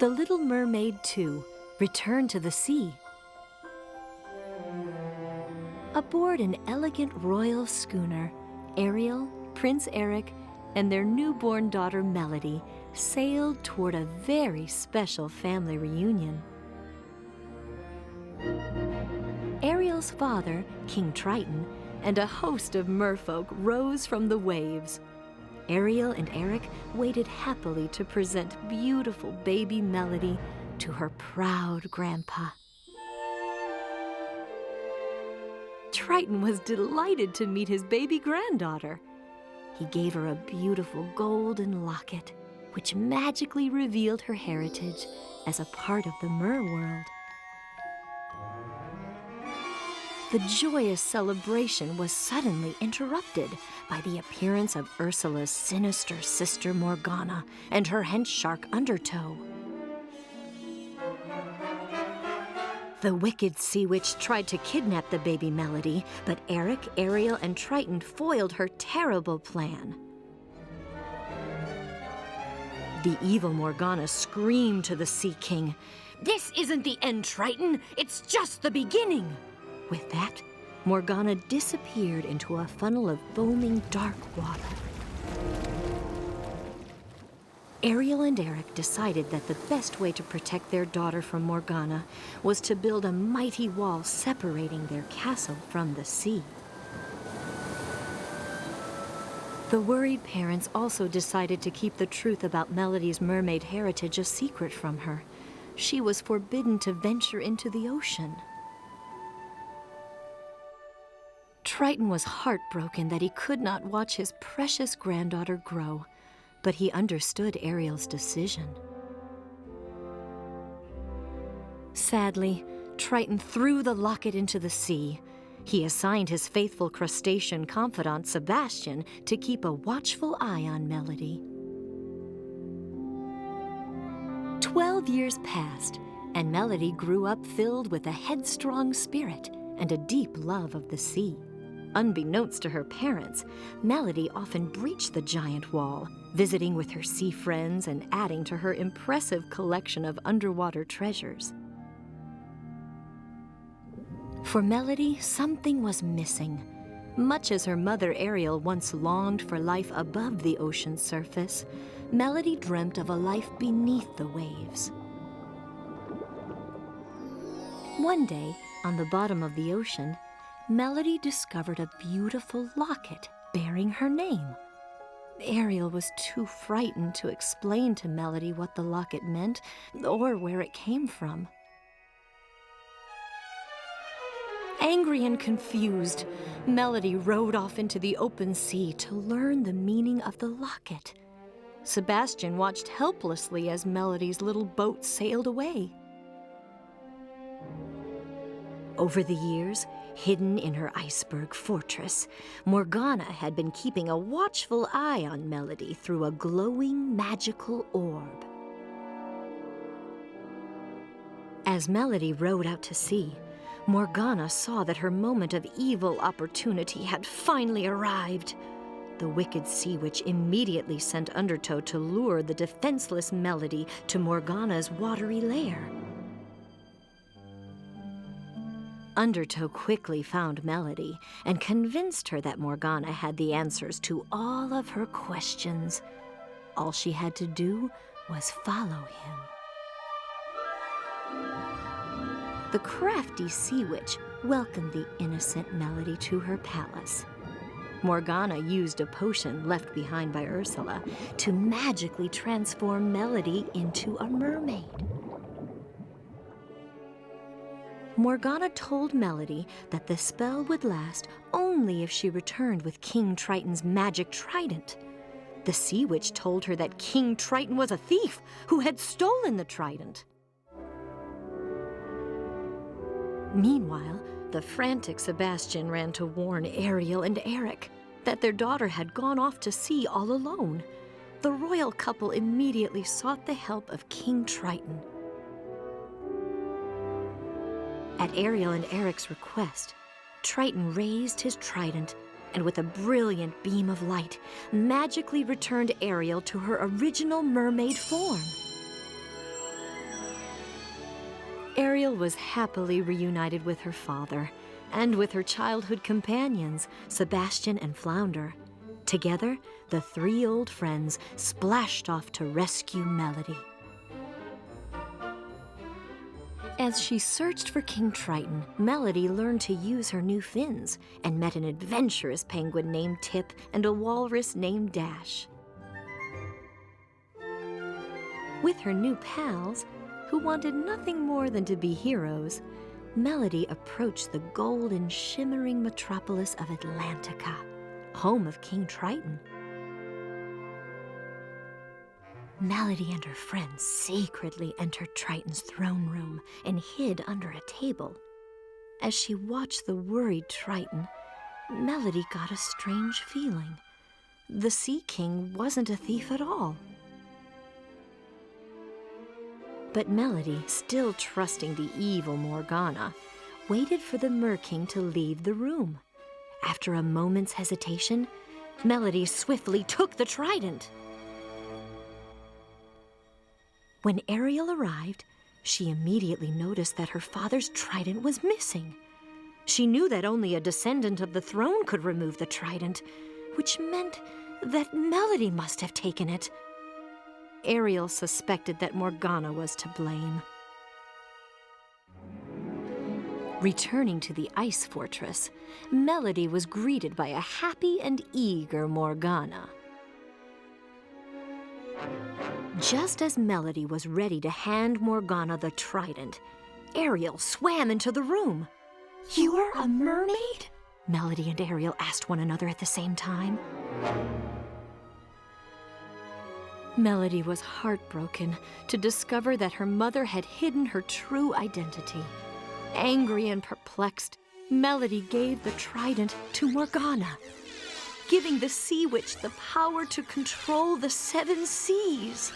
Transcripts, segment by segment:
The little mermaid, too, returned to the sea. Aboard an elegant royal schooner, Ariel, Prince Eric, and their newborn daughter Melody sailed toward a very special family reunion. Ariel's father, King Triton, and a host of merfolk rose from the waves. Ariel and Eric waited happily to present beautiful baby Melody to her proud grandpa. Triton was delighted to meet his baby granddaughter. He gave her a beautiful golden locket, which magically revealed her heritage as a part of the mer world. The joyous celebration was suddenly interrupted by the appearance of Ursula's sinister sister Morgana and her hench shark Undertow. The wicked sea witch tried to kidnap the baby Melody, but Eric, Ariel, and Triton foiled her terrible plan. The evil Morgana screamed to the Sea King, "This isn't the end, Triton! It's just the beginning!" With that, Morgana disappeared into a funnel of foaming dark water. Ariel and Eric decided that the best way to protect their daughter from Morgana was to build a mighty wall separating their castle from the sea. The worried parents also decided to keep the truth about Melody's mermaid heritage a secret from her. She was forbidden to venture into the ocean. Triton was heartbroken that he could not watch his precious granddaughter grow, but he understood Ariel's decision. Sadly, Triton threw the locket into the sea. He assigned his faithful crustacean confidant, Sebastian, to keep a watchful eye on Melody. 12 years passed, and Melody grew up filled with a headstrong spirit and a deep love of the sea. Unbeknownst to her parents, Melody often breached the giant wall, visiting with her sea friends and adding to her impressive collection of underwater treasures. For Melody, something was missing. Much as her mother Ariel once longed for life above the ocean's surface, Melody dreamt of a life beneath the waves. One day, on the bottom of the ocean, Melody discovered a beautiful locket bearing her name. Ariel was too frightened to explain to Melody what the locket meant or where it came from. Angry and confused, Melody rowed off into the open sea to learn the meaning of the locket. Sebastian watched helplessly as Melody's little boat sailed away. Over the years, hidden in her iceberg fortress, Morgana had been keeping a watchful eye on Melody through a glowing magical orb. As Melody rowed out to sea, Morgana saw that her moment of evil opportunity had finally arrived. The wicked sea witch immediately sent Undertow to lure the defenseless Melody to Morgana's watery lair. Undertow quickly found Melody and convinced her that Morgana had the answers to all of her questions. All she had to do was follow him. The crafty sea witch welcomed the innocent Melody to her palace. Morgana used a potion left behind by Ursula to magically transform Melody into a mermaid. Morgana told Melody that the spell would last only if she returned with King Triton's magic trident. The sea witch told her that King Triton was a thief who had stolen the trident. Meanwhile, the frantic Sebastian ran to warn Ariel and Eric that their daughter had gone off to sea all alone. The royal couple immediately sought the help of King Triton. At Ariel and Eric's request, Triton raised his trident and with a brilliant beam of light, magically returned Ariel to her original mermaid form. Ariel was happily reunited with her father and with her childhood companions, Sebastian and Flounder. Together, the three old friends splashed off to rescue Melody. As she searched for King Triton, Melody learned to use her new fins and met an adventurous penguin named Tip and a walrus named Dash. With her new pals, who wanted nothing more than to be heroes, Melody approached the golden, shimmering metropolis of Atlantica, home of King Triton. Melody and her friends secretly entered Triton's throne room and hid under a table. As she watched the worried Triton, Melody got a strange feeling. The Sea King wasn't a thief at all. But Melody, still trusting the evil Morgana, waited for the Mer King to leave the room. After a moment's hesitation, Melody swiftly took the trident. When Ariel arrived, she immediately noticed that her father's trident was missing. She knew that only a descendant of the throne could remove the trident, which meant that Melody must have taken it. Ariel suspected that Morgana was to blame. Returning to the ice fortress, Melody was greeted by a happy and eager Morgana. Just as Melody was ready to hand Morgana the trident, Ariel swam into the room. "You're a mermaid?" Melody and Ariel asked one another at the same time. Melody was heartbroken to discover that her mother had hidden her true identity. Angry and perplexed, Melody gave the trident to Morgana, giving the Sea Witch the power to control the 7 seas.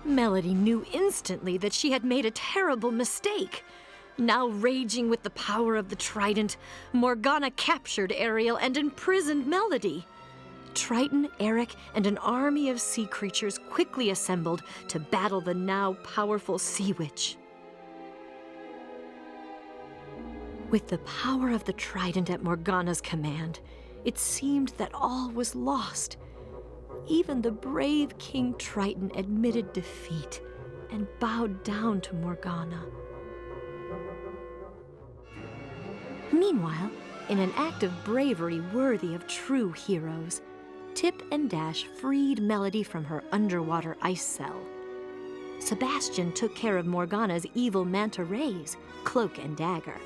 Melody knew instantly that she had made a terrible mistake. Now raging with the power of the trident, Morgana captured Ariel and imprisoned Melody. Triton, Eric, and an army of sea creatures quickly assembled to battle the now powerful Sea Witch. With the power of the trident at Morgana's command, it seemed that all was lost. Even the brave King Triton admitted defeat and bowed down to Morgana. Meanwhile, in an act of bravery worthy of true heroes, Tip and Dash freed Melody from her underwater ice cell. Sebastian took care of Morgana's evil manta rays, Cloak and Dagger.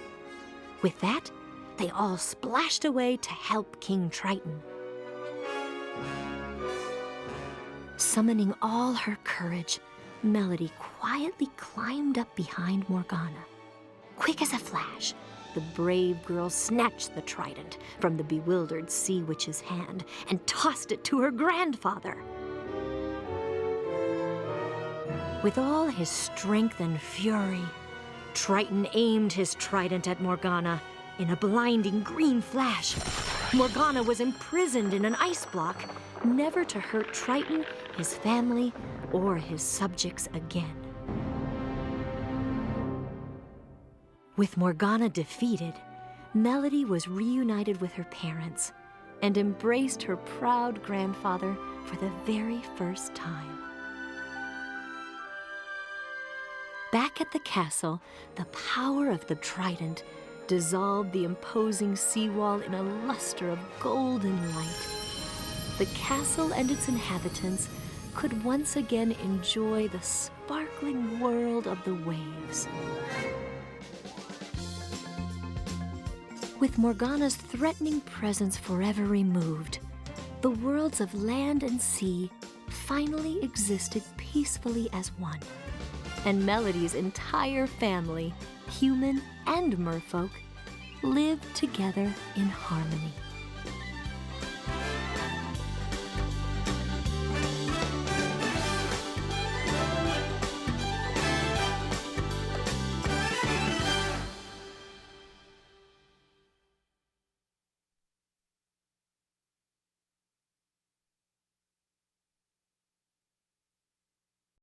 With that, they all splashed away to help King Triton. Summoning all her courage, Melody quietly climbed up behind Morgana. Quick as a flash, the brave girl snatched the trident from the bewildered Sea Witch's hand and tossed it to her grandfather. With all his strength and fury, Triton aimed his trident at Morgana. In a blinding green flash, Morgana was imprisoned in an ice block, never to hurt Triton, his family, or his subjects again. With Morgana defeated, Melody was reunited with her parents and embraced her proud grandfather for the very first time. Back at the castle, the power of the trident dissolved the imposing seawall in a luster of golden light. The castle and its inhabitants could once again enjoy the sparkling world of the waves. With Morgana's threatening presence forever removed, the worlds of land and sea finally existed peacefully as one. And Melody's entire family, human and merfolk, lived together in harmony.